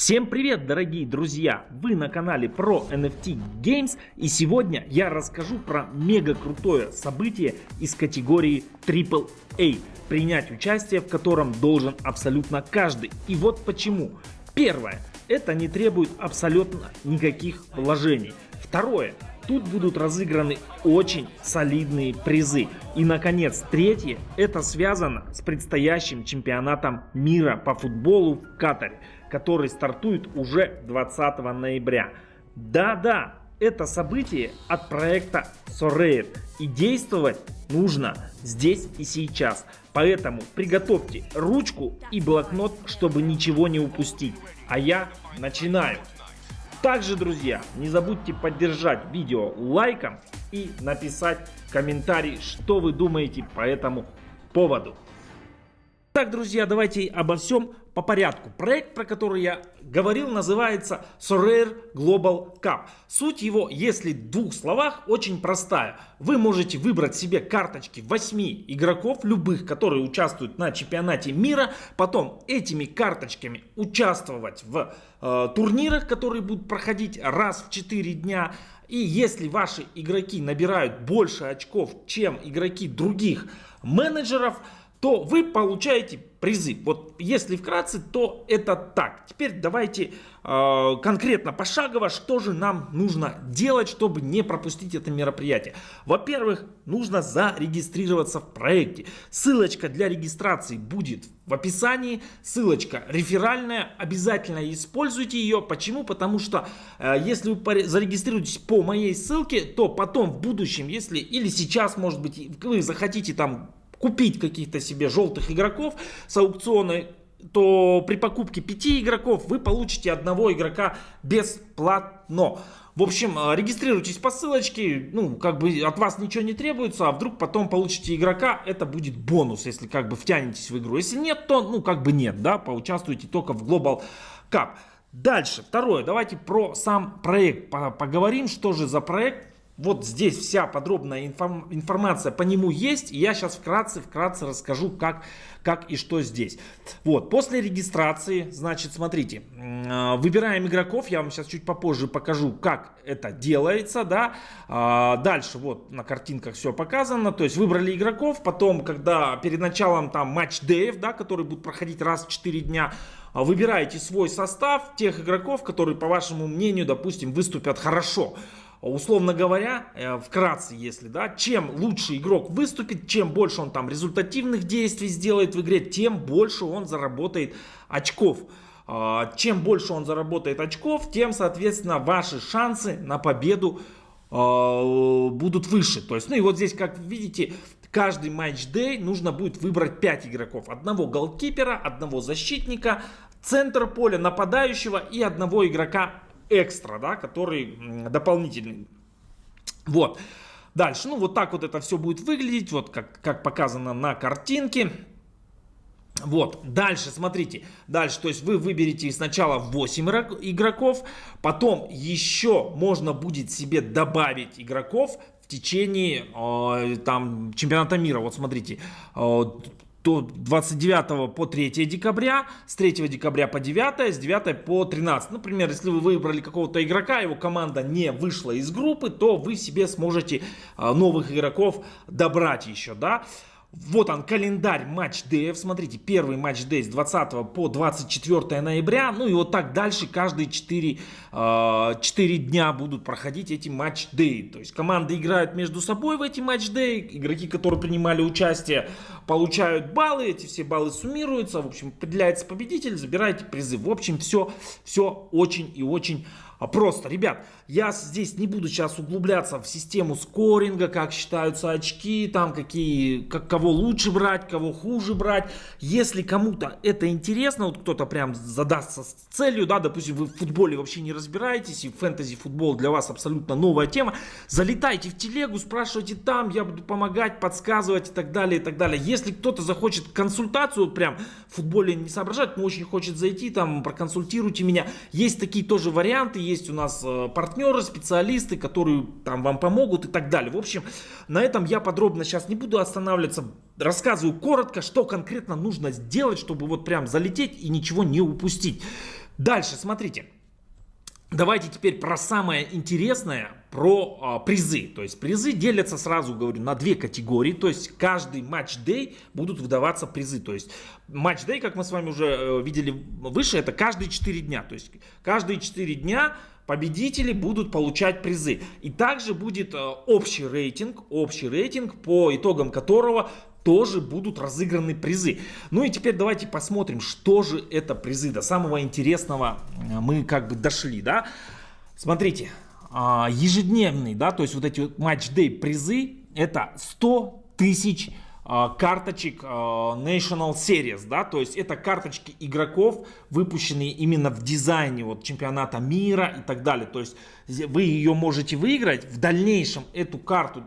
Всем привет, дорогие друзья! Вы на канале про NFT Games, и сегодня я расскажу про мега крутое событие из категории AAA, принять участие в котором должен абсолютно каждый. И вот почему. Первое. Это не требует абсолютно никаких вложений. Второе. Тут будут разыграны очень солидные призы. И, наконец, третье. Это связано с предстоящим чемпионатом мира по футболу в Катаре, который стартует уже 20 ноября. Да-да, это событие от проекта Sorare. И действовать нужно здесь и сейчас. Поэтому приготовьте ручку и блокнот, чтобы ничего не упустить. А я начинаю. Также, друзья, не забудьте поддержать видео лайком и написать комментарий, что вы думаете по этому поводу. Так, друзья, давайте обо всем по порядку. Проект, про который я говорил, называется Sorare Global Cup. Суть его, если в двух словах, очень простая. Вы можете выбрать себе карточки 8 игроков, любых, которые участвуют на чемпионате мира. Потом этими карточками участвовать в турнирах, которые будут проходить раз в 4 дня. И если ваши игроки набирают больше очков, чем игроки других менеджеров, то вы получаете призы. Вот если вкратце, то это так. Теперь давайте конкретно пошагово, что же нам нужно делать, чтобы не пропустить это мероприятие. Во-первых, нужно зарегистрироваться в проекте. Ссылочка для регистрации будет в описании. Ссылочка реферальная. Обязательно используйте ее. Почему? Потому что если вы зарегистрируетесь по моей ссылке, то потом в будущем, если или сейчас, может быть, вы захотите там купить каких-то себе желтых игроков с аукциона, то при покупке 5 игроков вы получите одного игрока бесплатно. В общем, регистрируйтесь по ссылочке, как бы от вас ничего не требуется, а вдруг потом получите игрока, это будет бонус, если как бы втянетесь в игру. Если нет, то как бы нет, да, поучаствуйте только в Global Cup. Дальше, второе, давайте про сам проект поговорим, что же за проект. Вот здесь вся подробная информация по нему есть. И я сейчас вкратце расскажу, как и что здесь. Вот, после регистрации, значит, смотрите, выбираем игроков. Я вам сейчас чуть попозже покажу, как это делается, да. Дальше вот на картинках все показано. То есть выбрали игроков. Потом, когда перед началом там матч-деев, да, которые будут проходить раз в 4 дня, выбираете свой состав тех игроков, которые, по вашему мнению, допустим, выступят хорошо. Условно говоря, вкратце, если, да, чем лучше игрок выступит, чем больше он там результативных действий сделает в игре, тем больше он заработает очков. Чем больше он заработает очков, тем, соответственно, ваши шансы на победу будут выше. То есть, и вот здесь, как видите, каждый матч-дэй нужно будет выбрать 5 игроков. Одного голкипера, одного защитника, центр поля, нападающего и одного игрока экстра, да, который дополнительный. Вот. Дальше, вот так вот это все будет выглядеть, вот как показано на картинке. Вот, дальше, смотрите, дальше, то есть вы выберете сначала 8 игроков, потом еще можно будет себе добавить игроков в течение там чемпионата мира. Вот смотрите, до 29 по 3 декабря, с 3 декабря по 9, с 9 по 13. Например, если вы выбрали какого-то игрока, его команда не вышла из группы, то вы себе сможете новых игроков добрать еще, да. Вот он, календарь матч-дэев. Смотрите, первый матч-дэй с 20 по 24 ноября. И вот так дальше каждые 4 дня будут проходить эти матч-дэи. То есть команды играют между собой в эти матч-дэи. Игроки, которые принимали участие, получают баллы. Эти все баллы суммируются. В общем, определяется победитель, забираете призы. В общем, все очень и очень просто. Ребят, я здесь не буду сейчас углубляться в систему скоринга, как считаются очки, там кого лучше брать, кого хуже брать. Если кому-то это интересно, вот кто-то прям задастся с целью, да, допустим, вы в футболе вообще не разбираетесь, и фэнтези-футбол для вас абсолютно новая тема, залетайте в телегу, спрашивайте там, я буду помогать, подсказывать и так далее, и так далее. Если кто-то захочет консультацию, вот прям в футболе не соображать, но очень хочет зайти, там, проконсультируйте меня. Есть такие тоже варианты, есть у нас партнеры, специалисты, которые там вам помогут и так далее. В общем, на этом я подробно сейчас не буду останавливаться. Рассказываю коротко, что конкретно нужно сделать, чтобы вот прям залететь и ничего не упустить. Дальше, смотрите. Давайте теперь про самое интересное, про призы. То есть призы делятся, сразу говорю, на две категории. То есть каждый матч-дэй будут выдаваться призы. То есть матч-дэй, как мы с вами уже видели выше, это каждые 4 дня. То есть каждые 4 дня победители будут получать призы. И также будет общий рейтинг, по итогам которого тоже будут разыграны призы. Ну и теперь давайте посмотрим, что же это призы. До самого интересного мы как бы дошли, да. Смотрите, ежедневный, да, то есть вот эти вот матч-дэй призы, это 100 тысяч карточек National Series, да, то есть это карточки игроков, выпущенные именно в дизайне вот чемпионата мира и так далее. То есть вы ее можете выиграть, в дальнейшем эту карту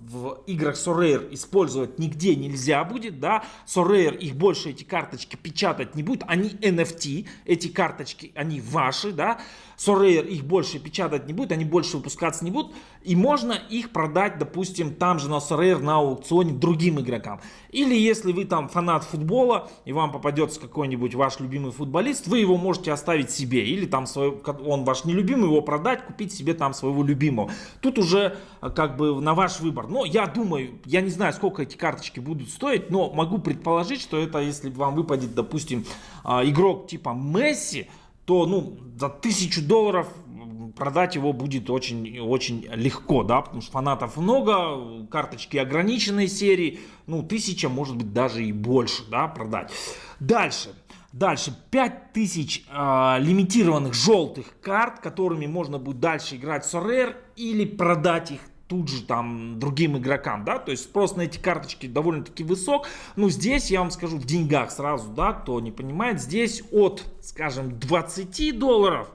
в играх Sorare использовать нигде нельзя будет, да, Sorare их больше эти карточки печатать не будет, они NFT, эти карточки, они ваши, да, Sorare их больше печатать не будет, они больше выпускаться не будут, и можно их продать, допустим, там же на Sorare, на аукционе другим игрокам. Или если вы там фанат футбола, и вам попадется какой-нибудь ваш любимый футболист, вы его можете оставить себе, или там он ваш нелюбимый, его продать, купить себе там своего любимого. Тут уже как бы на ваш выбор. Но я думаю, я не знаю, сколько эти карточки будут стоить, но могу предположить, что это, если вам выпадет, допустим, игрок типа Месси, то, ну, за $1000 продать его будет очень легко, да, потому что фанатов много, карточки ограниченной серии, ну, 1000, может быть, даже и больше, да, продать. Дальше 5000 лимитированных желтых карт, которыми можно будет дальше играть в Sorare или продать их тут же там другим игрокам, да, то есть спрос на эти карточки довольно-таки высок. Ну, здесь я вам скажу в деньгах сразу, да, кто не понимает, здесь от, скажем, $20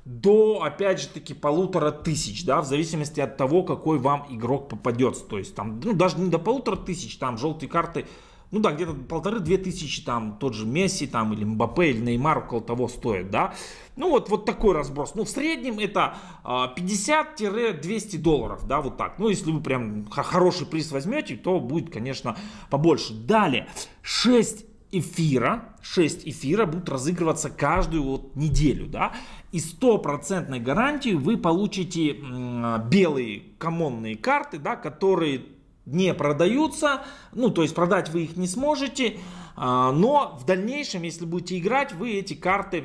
до, опять же таки, 1500, да, в зависимости от того, какой вам игрок попадется. То есть там, ну, даже не до 1500, там желтые карты, ну да, где-то 1500, там тот же Месси, там, или Мбаппе, или Неймар, около того стоит, да. Ну вот такой разброс. Ну, в среднем это $50-200, да, вот так. Ну, если вы прям хороший приз возьмете, то будет, конечно, побольше. Далее, 6 эфира будут разыгрываться каждую вот неделю, да. И 100% гарантию вы получите белые коммонные карты, да, которые не продаются, ну, то есть продать вы их не сможете, но в дальнейшем, если будете играть, вы эти карты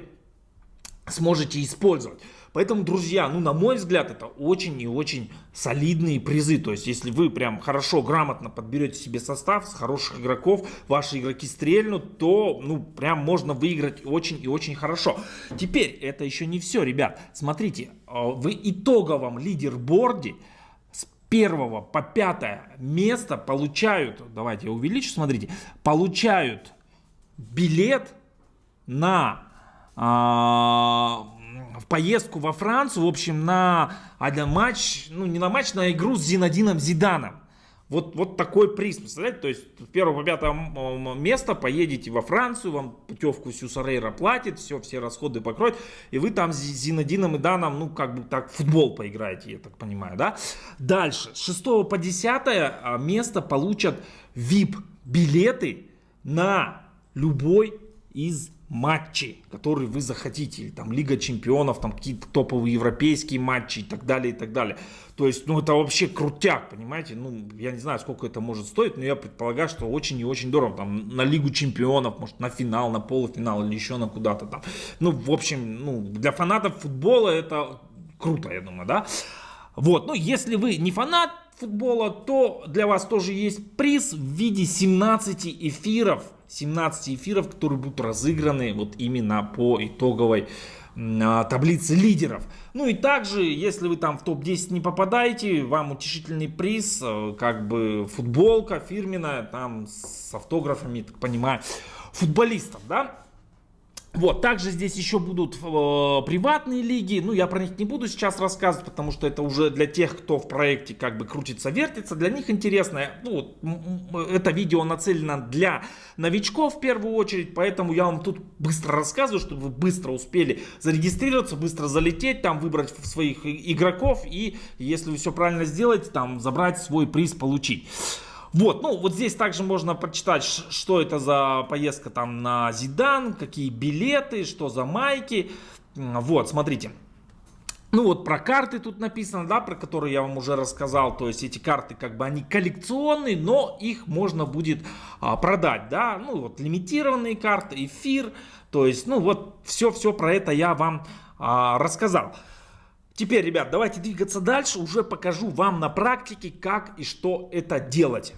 сможете использовать. Поэтому, друзья, ну, на мой взгляд, это очень и очень солидные призы. То есть, если вы прям хорошо, грамотно подберете себе состав с хороших игроков, ваши игроки стрельнут, то, ну, прям можно выиграть очень и очень хорошо. Теперь, это еще не все, ребят. Смотрите, в итоговом лидерборде с 1 по 5 место получают, давайте я увеличу, смотрите, получают билет на в поездку во Францию, в общем, на матч, ну не на матч, на игру с Зинедином Зиданом. Вот такой приз, представляете? То есть с 1 по 5 место поедете во Францию, вам путевку всю Sorare платит, все расходы покроет, и вы там с Зинедином Зиданом, ну как бы так, в футбол поиграете, я так понимаю, да? Дальше, с 6 по 10 место получат VIP-билеты на любой из матчей, которые вы захотите, или там Лига Чемпионов, там какие-то топовые европейские матчи и так далее, и так далее. То есть, ну, это вообще крутяк, понимаете? Ну, я не знаю, сколько это может стоить, но я предполагаю, что очень и очень дорого. Там на Лигу Чемпионов, может, на финал, на полуфинал или еще на куда-то там. Ну, в общем, ну, для фанатов футбола это круто, я думаю, да? Вот, ну, если вы не фанат футбола, то для вас тоже есть приз в виде 17 эфиров, которые будут разыграны вот именно по итоговой таблице лидеров. Ну и также, если вы там в топ-10 не попадаете, вам утешительный приз, как бы футболка фирменная, там с автографами, так понимаю, футболистов, да? Вот, также здесь еще будут приватные лиги, ну я про них не буду сейчас рассказывать, потому что это уже для тех, кто в проекте как бы крутится, вертится, для них интересно. Ну, это видео нацелено для новичков в первую очередь, поэтому я вам тут быстро рассказываю, чтобы вы быстро успели зарегистрироваться, быстро залететь, там выбрать своих игроков и, если вы все правильно сделаете, там забрать свой приз, получить. Вот, ну вот здесь также можно прочитать, что это за поездка там на Зидан, какие билеты, что за майки. Вот, смотрите. Ну вот про карты тут написано, да, про которые я вам уже рассказал. То есть эти карты как бы они коллекционные, но их можно будет продать, да. Ну вот лимитированные карты, эфир. То есть, ну вот все про это я вам рассказал. Теперь, ребят, давайте двигаться дальше. Уже покажу вам на практике, как и что это делать.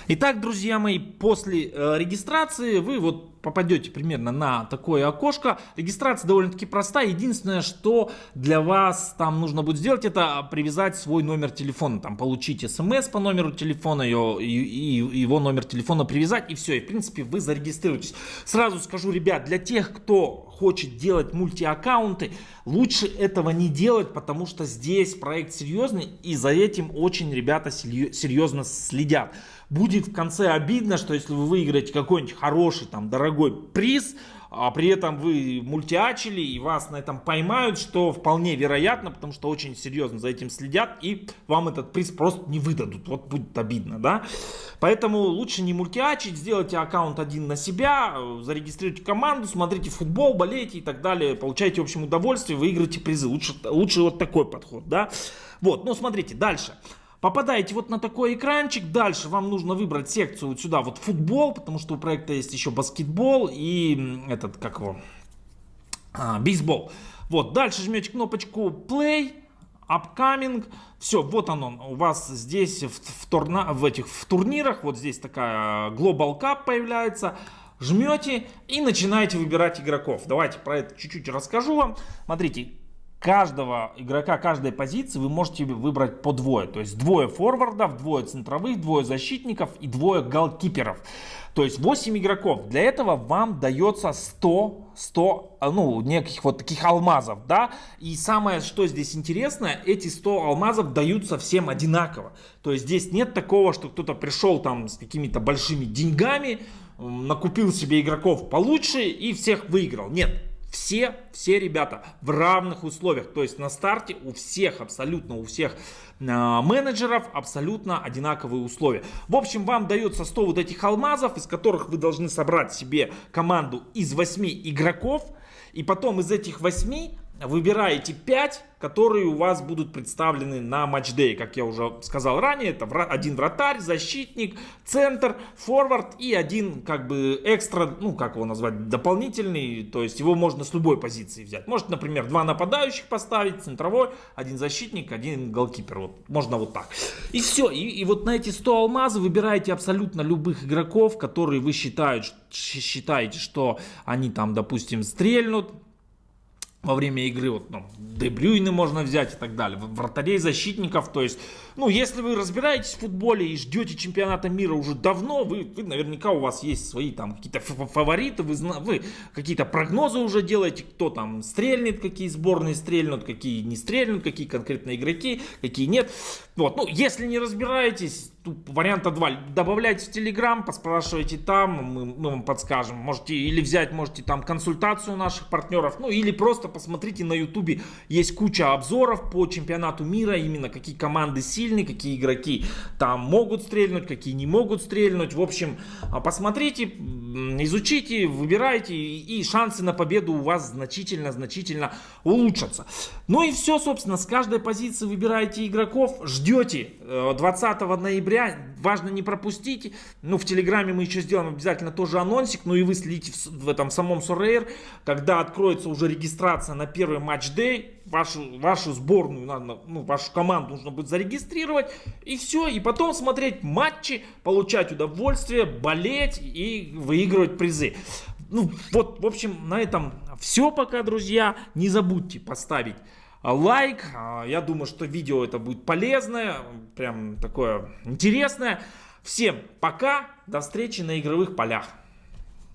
Итак, друзья мои, после регистрации вы вот попадете примерно на такое окошко. Регистрация довольно-таки простая. Единственное, что для вас там нужно будет сделать, это привязать свой номер телефона. Там получить смс по номеру телефона, его номер телефона привязать, и все. И в принципе вы зарегистрируетесь. Сразу скажу, ребят, для тех, кто хочет делать мультиаккаунты, лучше этого не делать, потому что здесь проект серьезный, и за этим очень ребята серьезно следят. Будет в конце обидно, что если вы выиграете какой-нибудь хороший, там, дорогой приз, а при этом вы мультиачили и вас на этом поймают, что вполне вероятно, потому что очень серьезно за этим следят, и вам этот приз просто не выдадут. Вот будет обидно, да? Поэтому лучше не мультиачить, сделайте аккаунт один на себя, зарегистрируйте команду, смотрите футбол, болейте и так далее, получайте, в общем, удовольствие, выиграйте призы. Лучше вот такой подход, да? Вот, ну смотрите, дальше. Попадаете вот на такой экранчик, дальше вам нужно выбрать секцию вот сюда, вот футбол, потому что у проекта есть еще баскетбол и этот, как его, бейсбол. Вот, дальше жмете кнопочку play, upcoming, все, вот он у вас здесь в турнирах, вот здесь такая Global Cup появляется. Жмете и начинаете выбирать игроков. Давайте про это чуть-чуть расскажу вам. Смотрите. Каждого игрока, каждой позиции вы можете выбрать по двое. То есть двое форвардов, двое центровых, двое защитников и двое голкиперов. То есть 8 игроков. Для этого вам дается 100 неких вот таких алмазов, да. И самое, что здесь интересно, эти 100 алмазов даются всем одинаково. То есть здесь нет такого, что кто-то пришел там с какими-то большими деньгами, накупил себе игроков получше и всех выиграл. Нет. Все ребята в равных условиях, то есть на старте у всех, абсолютно у всех менеджеров абсолютно одинаковые условия. В общем, вам дается 100 вот этих алмазов, из которых вы должны собрать себе команду из 8 игроков, и потом из этих 8 выбираете 5, которые у вас будут представлены на матчдей. Как я уже сказал ранее, это один вратарь, защитник, центр, форвард и один как бы экстра, ну как его назвать, дополнительный, то есть его можно с любой позиции взять. Может, например, 2 нападающих поставить, центровой, один защитник, один голкипер. Вот, можно вот так. И все. И вот на эти 100 алмазов выбираете абсолютно любых игроков, которые вы считаете, что они там, допустим, стрельнут во время игры. Вот, ну, Де Брюйне можно взять и так далее, вратарей, защитников. То есть, ну, если вы разбираетесь в футболе и ждете чемпионата мира уже давно, вы наверняка, у вас есть свои там какие-то фавориты, вы какие-то прогнозы уже делаете, кто там стрельнет, какие сборные стрельнут, какие не стрельнут, какие конкретно игроки, какие нет. Вот, ну, если не разбираетесь, варианта 2, добавляйте в Telegram, поспрашивайте там, мы вам подскажем. Можете или взять, можете там консультацию наших партнеров, ну или просто посмотрите на YouTube, есть куча обзоров по чемпионату мира, именно какие команды сильные, какие игроки там могут стрельнуть, какие не могут стрельнуть. В общем, посмотрите, изучите, выбирайте, и шансы на победу у вас значительно улучшатся. Ну и все, собственно, с каждой позиции выбираете игроков, ждете 20 ноября, важно не пропустить. Ну, в Телеграме мы еще сделаем обязательно тоже анонсик, ну и вы следите в этом самом Sorare, когда откроется уже регистрация на первый матч-дэй, вашу сборную, вашу команду нужно будет зарегистрировать, и все, и потом смотреть матчи, получать удовольствие, болеть и выигрывать призы. Ну, вот, в общем, на этом все пока, друзья. Не забудьте поставить лайк. Я думаю, что видео это будет полезное, прям такое интересное. Всем пока, до встречи на игровых полях.